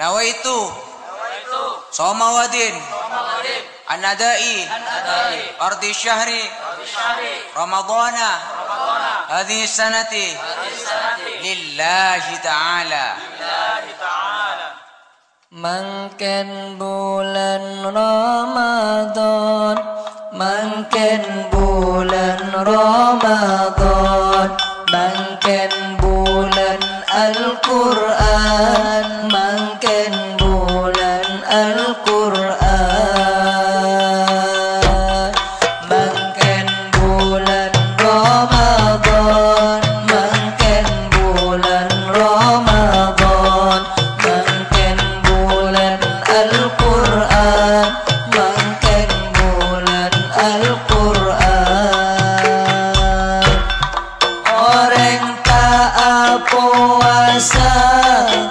Nawaitu Somawadin An-Nadai Ardi Syahri Ramadana Hadhihi Sanati Lillahi Ta'ala. Mangken bulan Ramadan, mangken bulan Ramadan, mangken bulan Al-Quran, mangken bulan Al-Quran, mangken bulan Ramadan, mangken bulan Ramadan, mangken bulan Al-Quran, mangken bulan Al-Quran. Orang tak puasa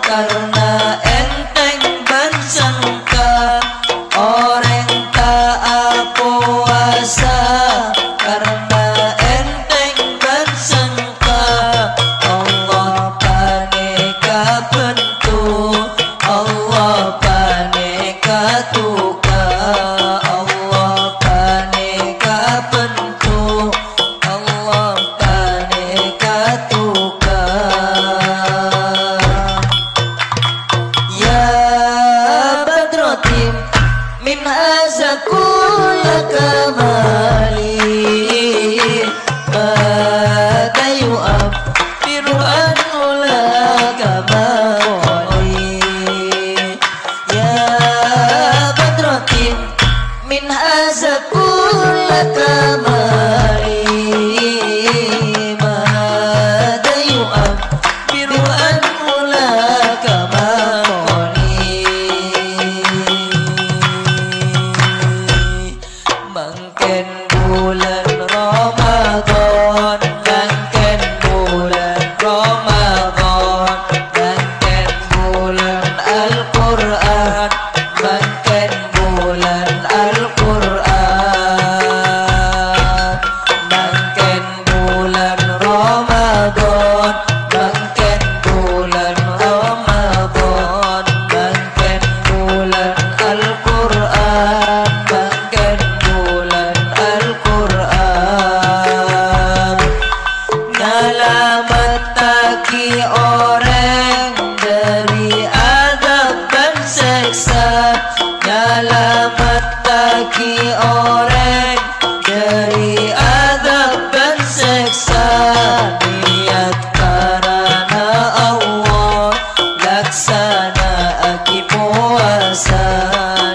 karena enteng bersangka, orang tak puasa karena enteng bersangka. Allah paneka pentu, Allah paneka tuka, Allah paneka pentu, Allah paneka tuka. Ya Badrotim min azakula kamali badayu abiru anula kamali. Ya Badrotim min azakula kamali badayu abiru anula kamali. Mangken bulan Ramadan, mangken bulan Ramadan, mangken bulan Al-Quran, mangken bulan Al-Quran, mangken bulan Ramadan, mangken bulan Ramadan, mangken bulan Al-Quran, mangken bulan Al-Quran. Nyalamat taki orang dari azab dan seksa, nyalamat taki orang dari azab dan seksa. Niat karena Allah, laksana aki puasa.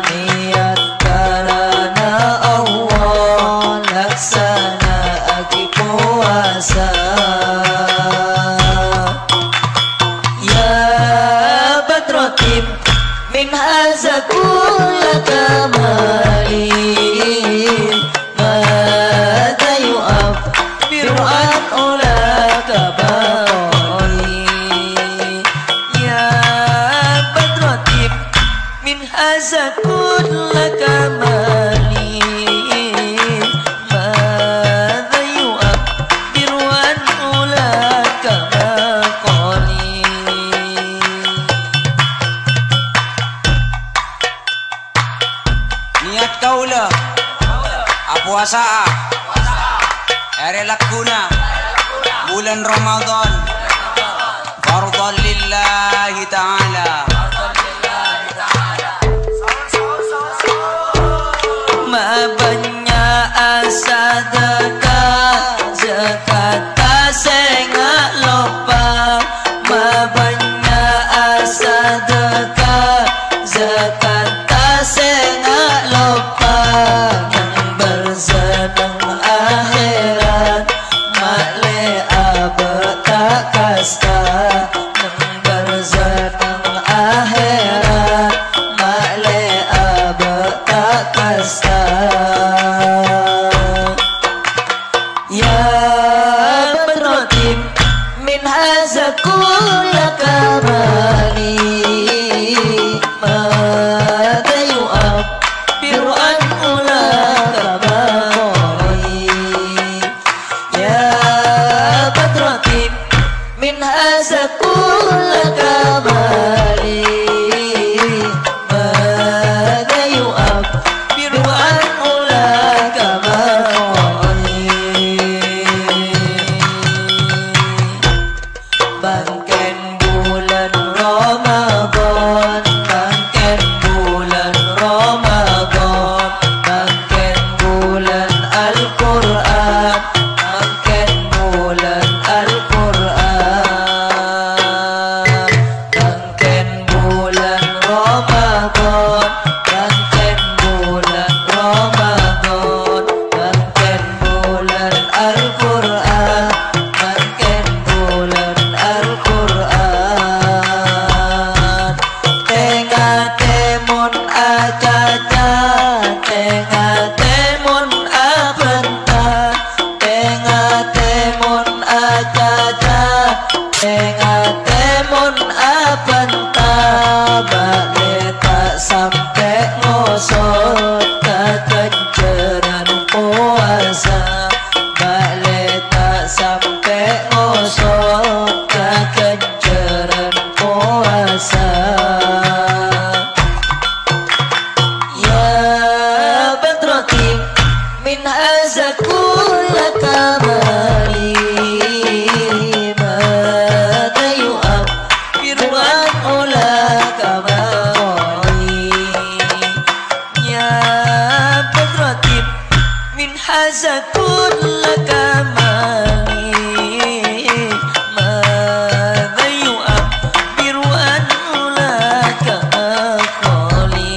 Niat karena Allah, laksana aki puasa. Ya Badrotim min hazakula kamali mada yu'af biru'an ulaka baqali. Ya Badrotim min hazakula kamali mada yu'af biru'an ulaka baqali. Niat kaulah puasa ere lakuna bulan Ramadan fardhan lillahi ta'ala. Mabanya asadaka zakat senga lopa, mabanya asadaka zakat senga lopa. Nang bersenang akhirat makle abata kasta, nang bersenang haza kulla kamali madza yu'abbiru an ulaka aqali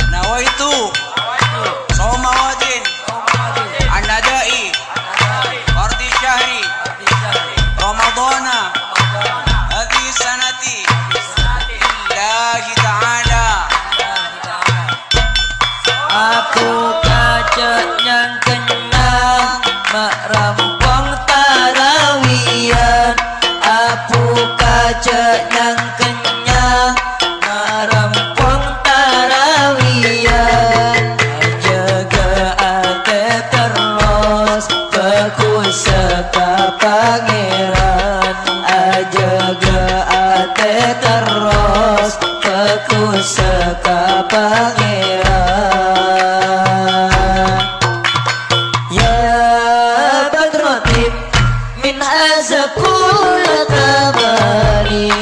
nawaitu sawma wadin an-nadai fardi syahri ramadhana hadhihi sanati lillahi ta'ala. Aku kacak yang kenyang mak rampung tarawiyan. Aku kacak yang kenyang mak rampung tarawiyan. Jaga ate terus bagus seka pangeran. Jaga ate terus bagus seka pangeran. Min haza kulla kamali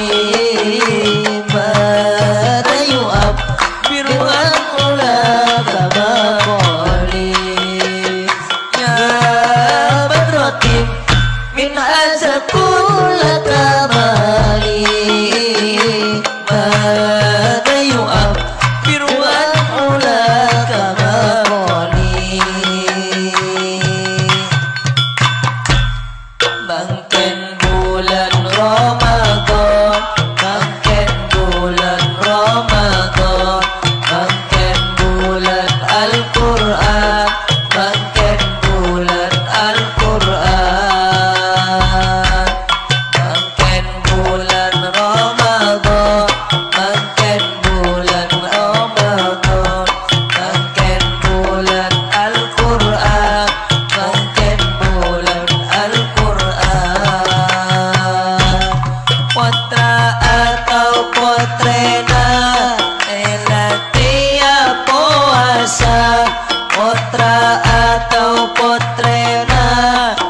madza yu'abbiru an ulaka maqali ya badratim min haza kulla kamali madza yu'abbiru an ulaka maqali. Bangken bulan Ramadan, bangken bulan Ramadan, bangken bulan Al-Quran, bangken bulan Al-Quran, bangken bulan Ramadan, bangken bulan Ramadan, bangken bulan Al-Quran, bangken bulan Putra atau putrena elatia puasa. Putra atau putrena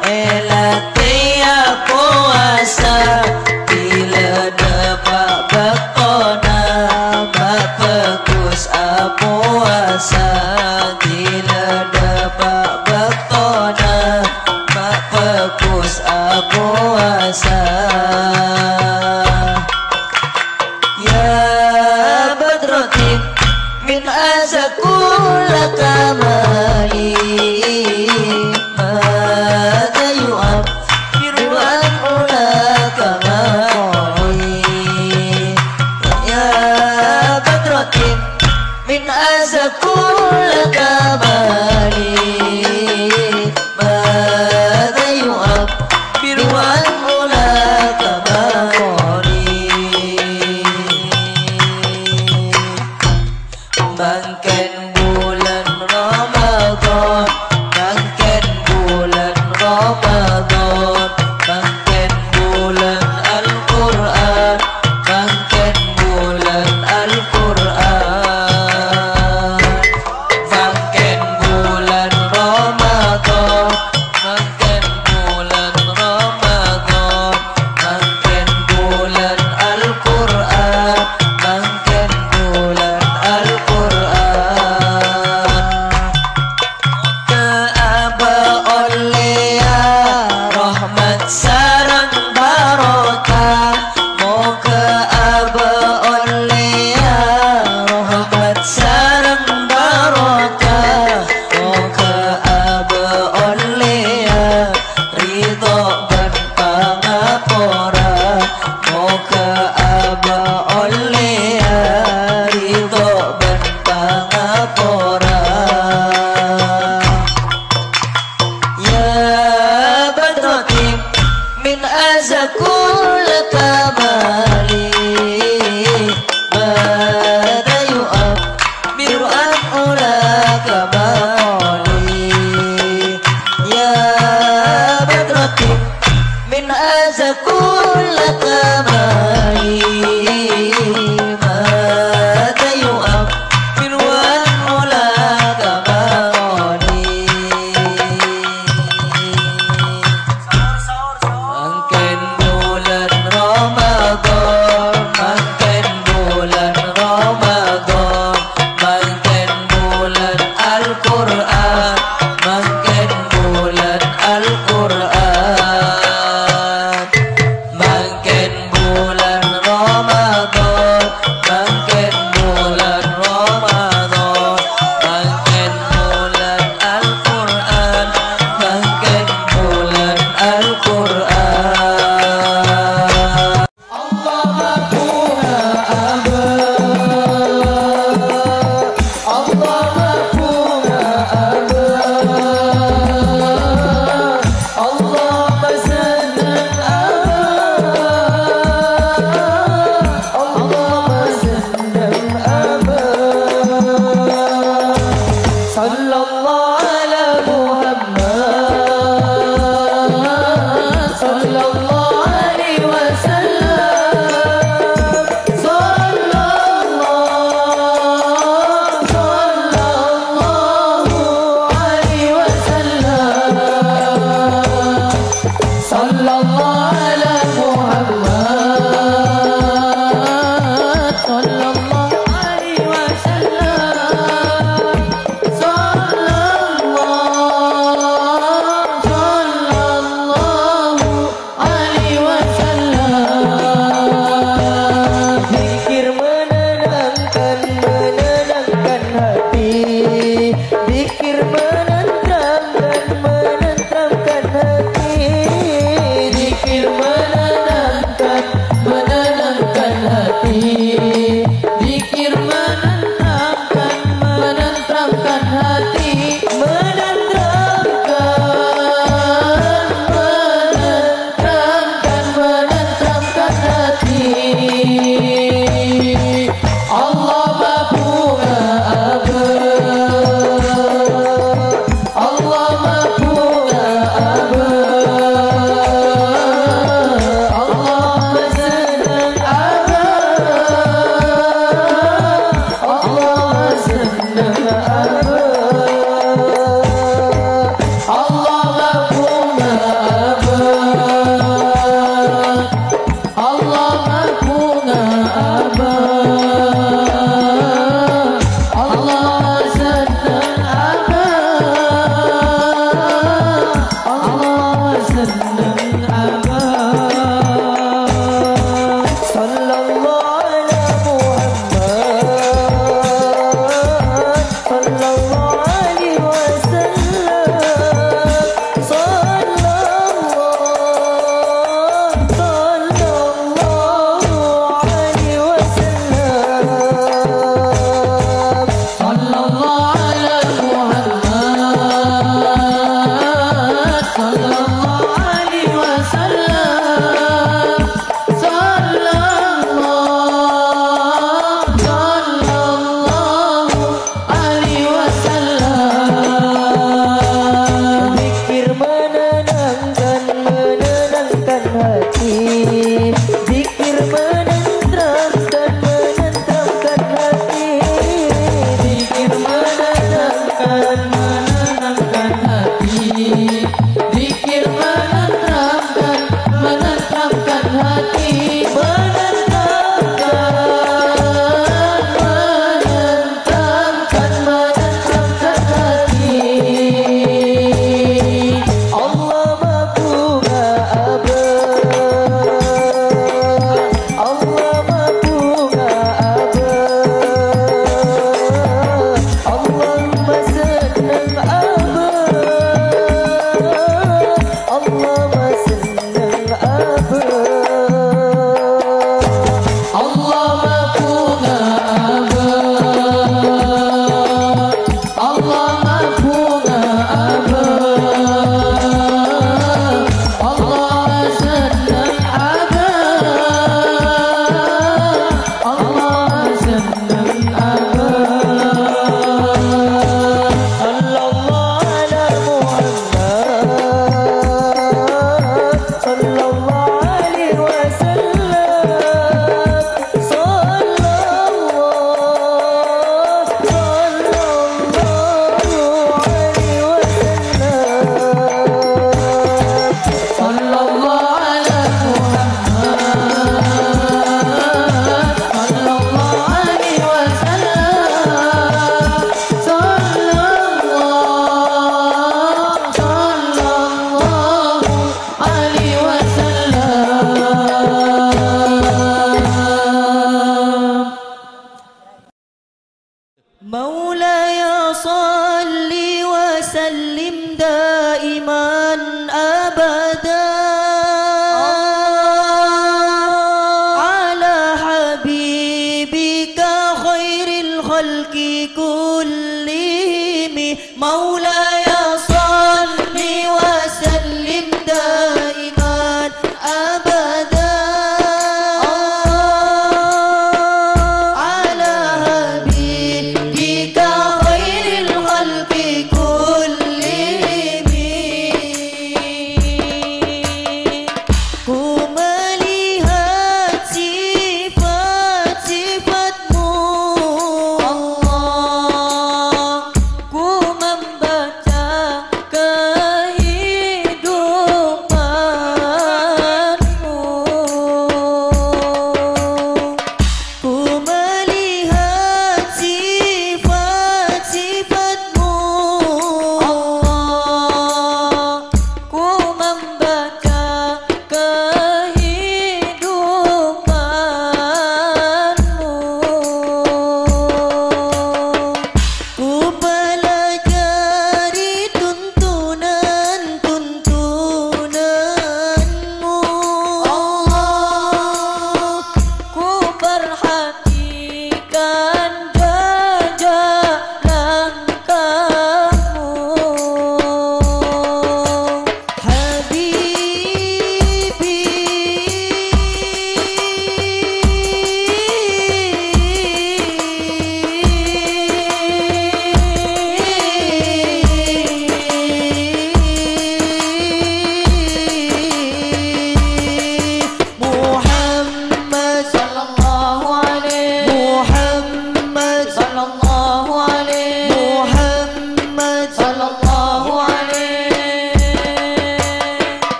elatia puasa. Bila dapat bektona bagus puasa. Bila dapat bektona bagus puasa. Min haza kulla kamali madza yu'abbiru an ulaka maqali ya badratin min haza kulla kamali madza yu'abbiru an ulaka maqali. Bangken bulan Ramadan, bangken bulan Ramadan, bangken bulan Al-Quran, bangken bulan Al-Quran, bangken bulan Ramadan, bangken bulan Ramadan, bangken bulan Al-Quran, bangken bulan sarang barokah, moga aba oleh rahmat sarang barokah, moga aba oleh ridho dan pangapura, moga aba oleh ridho dan pangapura. Min haza kulla kamali madza yu'abbiru an ulaka maqali ya badratin min haza kulla kamali madza yu'abbiru an ulaka maqali. Bangken bulan Ramadan, bangken bulan Ramadan,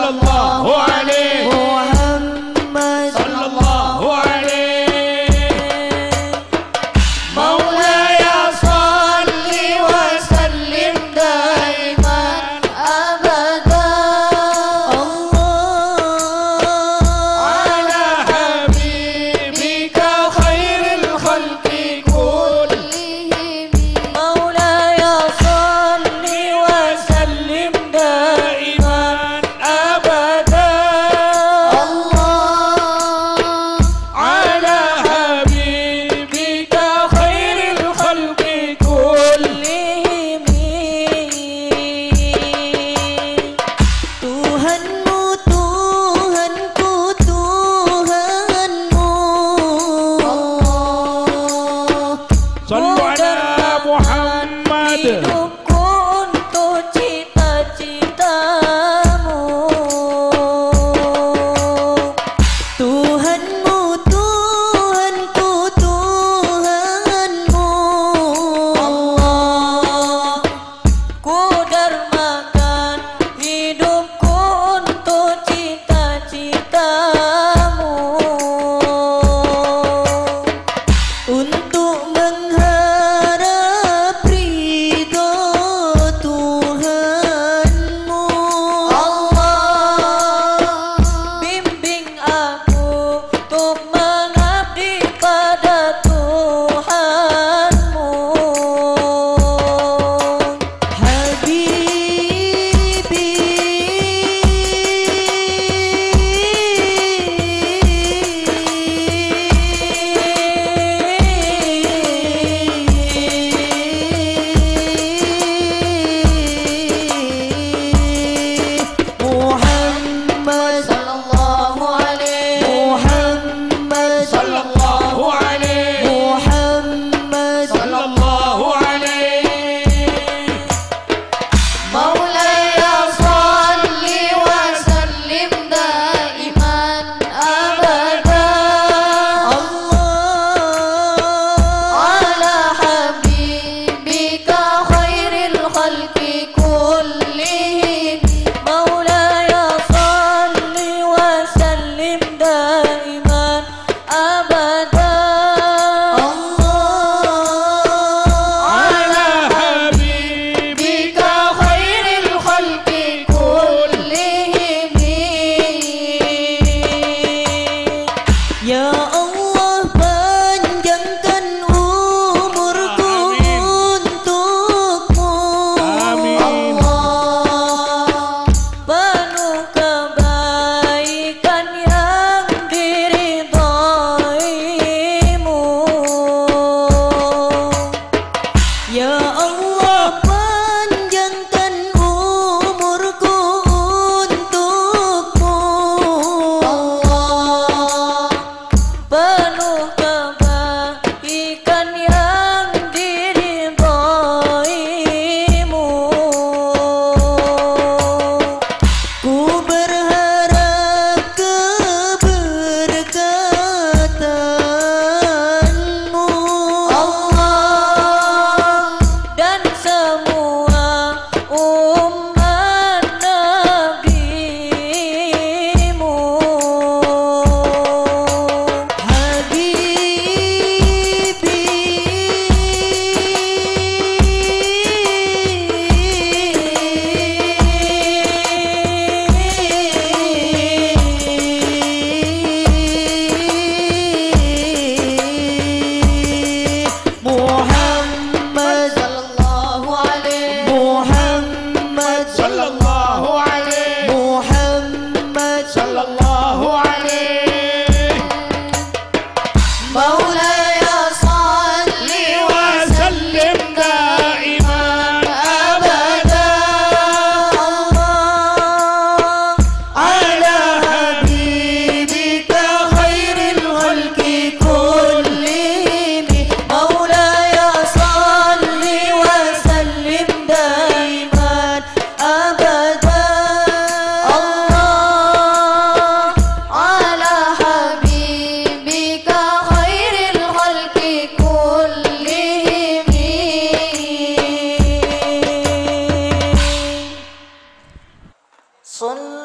الله عليه محمد صلى الله عليه مولاي صل وسلم دائما أبدا على حبيبك خير الخلق كلهم مولاي صل وسلم دائما أبدا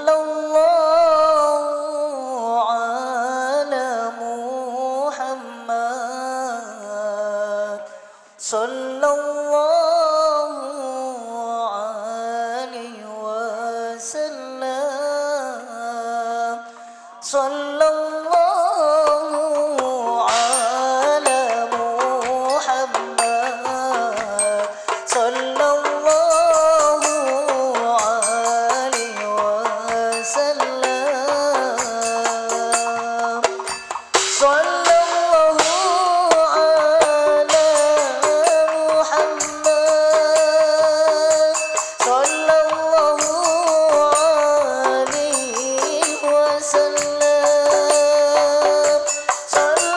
Sallallahu ala Muhammad. Sallallahu alaihi wasallam. Sallallahu ala Muhammad. Sallallahu alaihi wasallam. Sallallahu ala Muhammad. Sallallahu alaihi wasallam.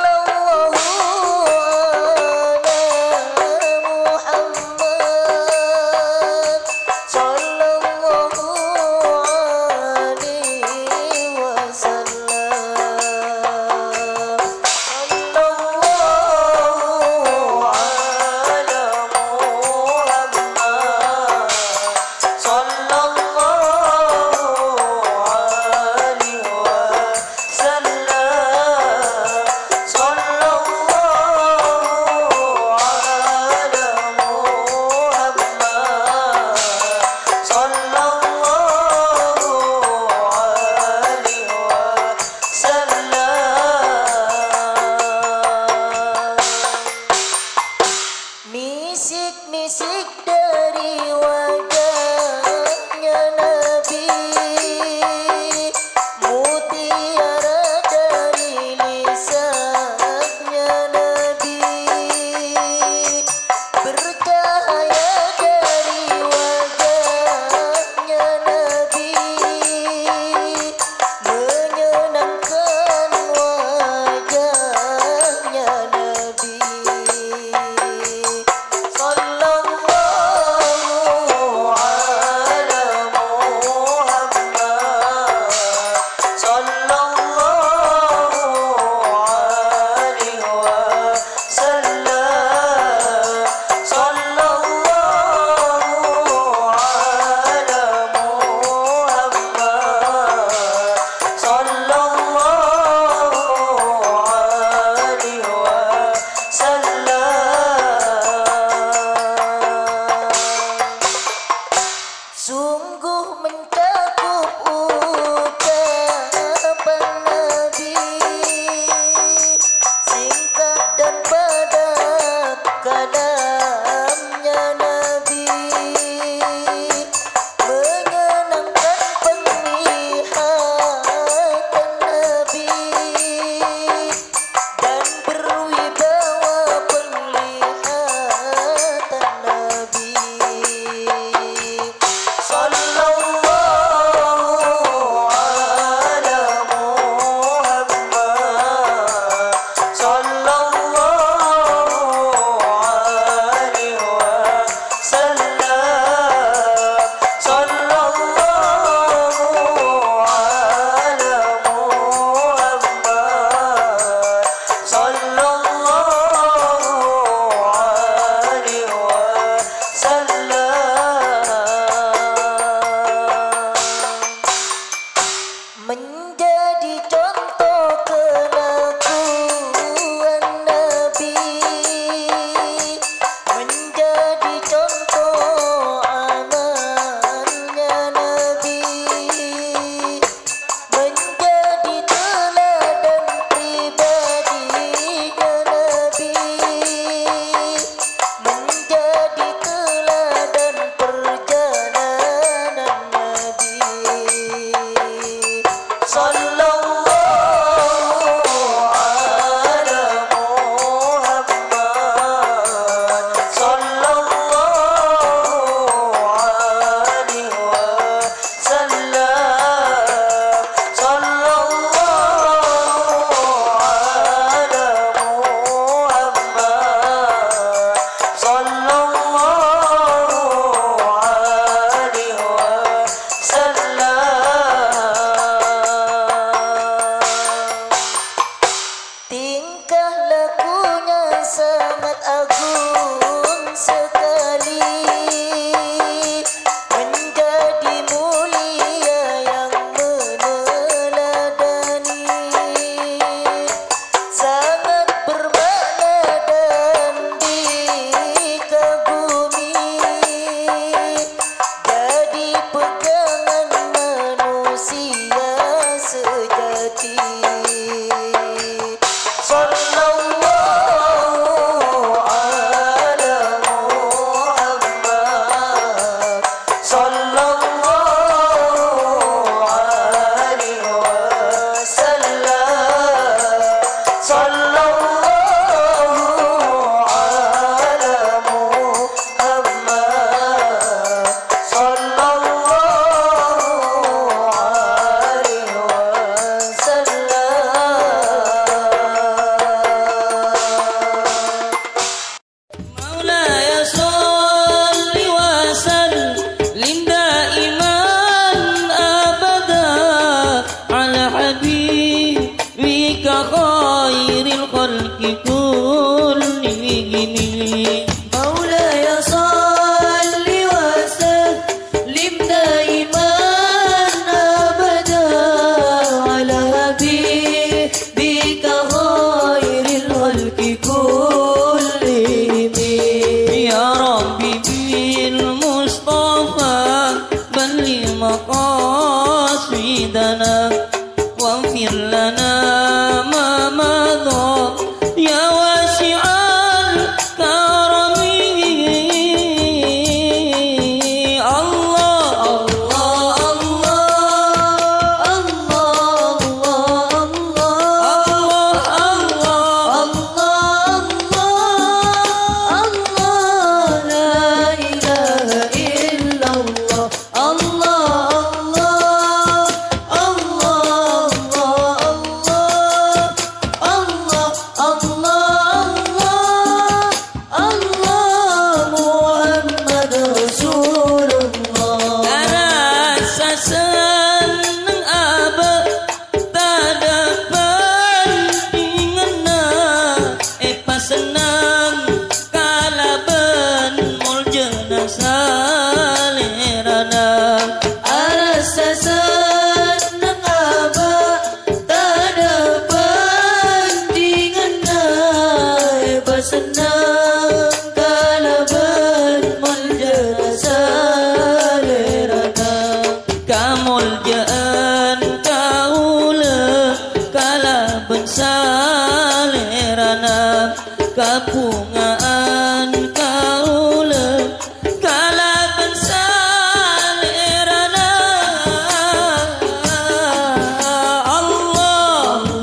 Sallallahu ala Muhammad. Sallallahu alaihi wasallam. Sallallahu ala Muhammad. Sallallahu alaihi wasallam. Sallallahu ala Muhammad. Sallallahu alaihi wasallam. Misik-misik dari wajahnya Nabi, mutiara dari lisannya Nabi, bercahaya dari wajahnya Nabi, menyenangkan wajahnya Nabi. Sallallahu ala Muhammad. Sallallahu alaihi wasallam. Sallallahu ala Muhammad. Sallallahu alaihi wasallam. Sungguh mencakup ucapan Nabi, singkat dan padat kalamnya Nabi, menyenangkan penglihatan Nabi, dan berwibawa penglihatan Nabi. Sallallahu ala Muhammad. Sallallahu alaihi wasallam. Sallallahu ala Muhammad. Sallallahu alaihi wasallam. Menjadi contoh kelakuan Nabi, menjadi contoh amalnya Nabi, menjadi teladan pribadinya Nabi, menjadi teladan perjalanan Nabi. Sallallahu ala Muhammad. Sallallahu alaihi wasallam. Sallallahu ala Muhammad. Sallallahu alaihi wasallam. واغفر لنا ما مضى يا واسع الكرم الله الله Kapungaan kaula kalaban salerana Allah Allah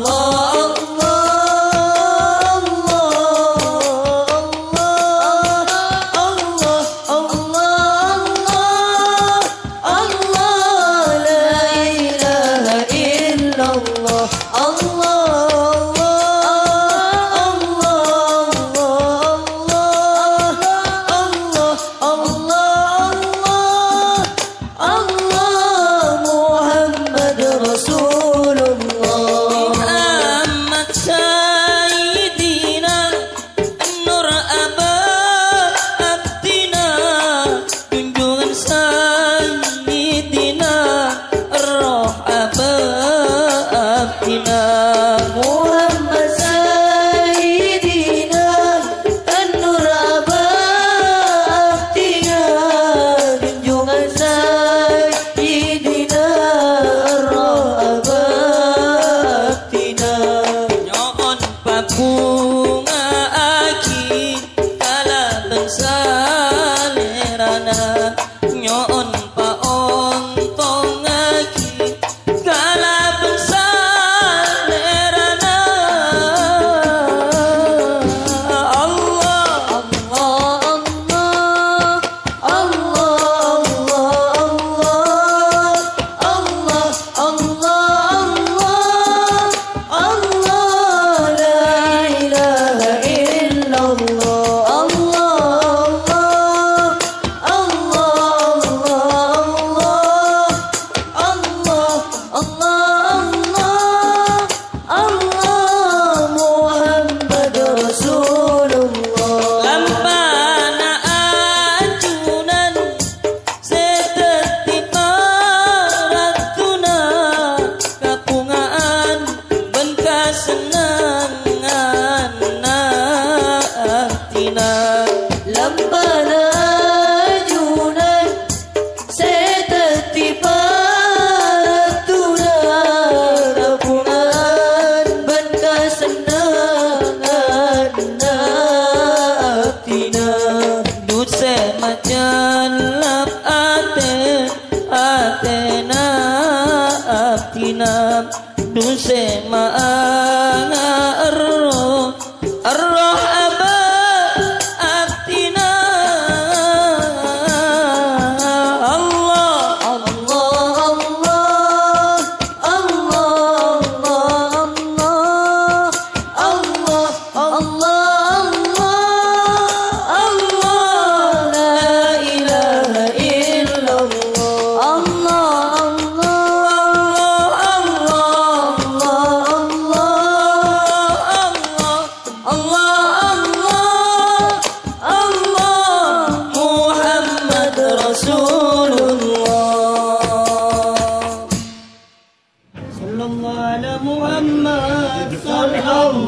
Sallallahu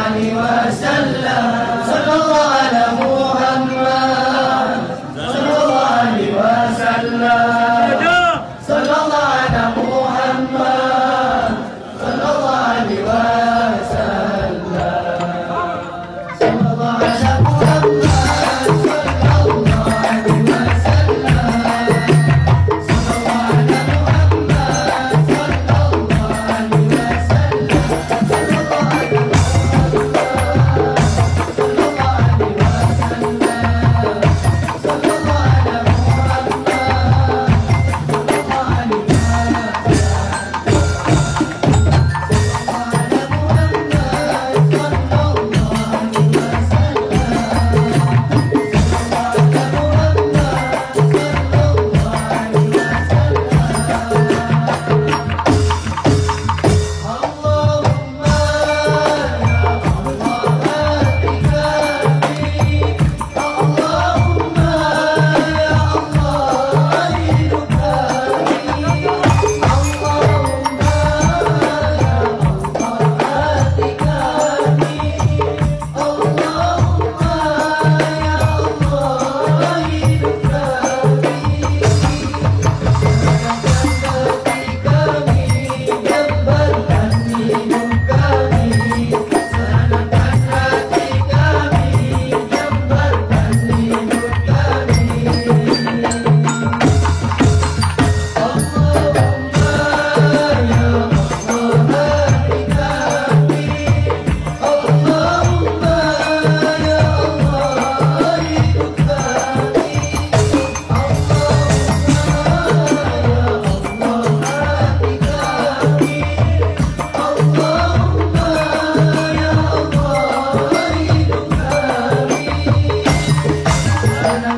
alaihi wasallam.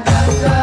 جزاء